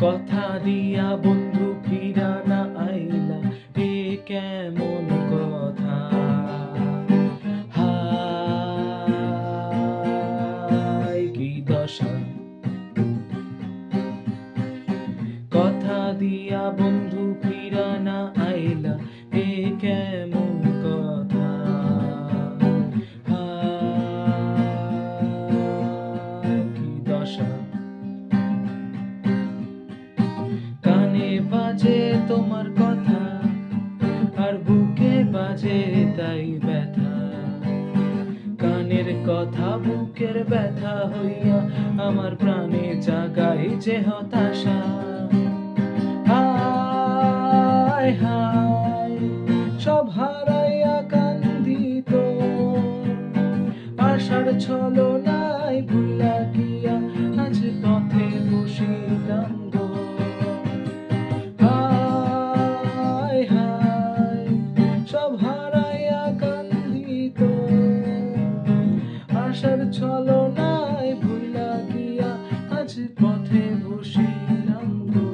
কথা দিয়া বন্ধু ফিরা না আইলা, এ কেমন কথা? হায় কি দশা! কথা দিয়া বন্ধু ফিরা না আইলা, এ কেমন কথা? হায় কি দশা! কানে বাজে তোমার কথা, আর বুকে বাজে তাই ব্যথা। কানের কথা বুকের ব্যথা হইয়া আমার প্রাণে জাগাই যে হতাশা। হায় হায় সব হারাইয়া কান্দিত, আশার ছলনায় ভুলা গিয়া আজ পথে বসিলাম গো। হায় হায় সব হারাইয়া কান্দিত, আশার ছলনায় ভুলা গিয়া আজ পথে বসিলাম গো।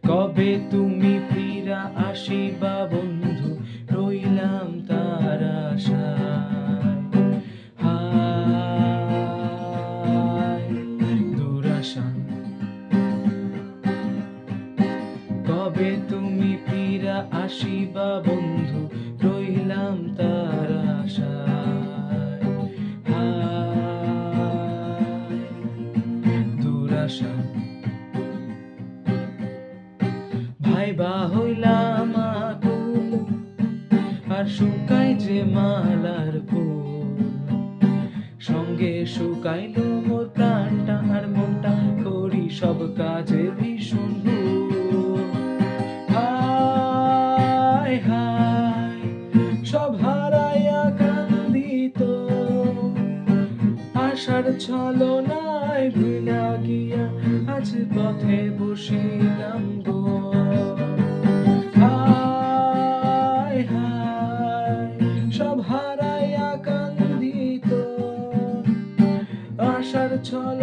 কবে তুমি ফিরা আসিবা বন্ধু, রইলাম তার আশায়। হায় দুরাশা! কবে তুমি ফিরা আসিবা বন্ধু, রইলাম তার আশায়। হায় দুরাশা! ভাইবা হইলাম আকুল, আর শুকাই যে মালার ফুল। সঙ্গে শুকাইল মোর প্রাণটা, আর মনটা করি সব কাজে ভীষণ ভুল। হায় হায় সব হারাইয়া কান্দিত, আশার ছলনায় ভুলা গিয়া আজ পথে বসিলাম গো। হায় হায় সব হারাইয়া কান্দিত, আশার ছল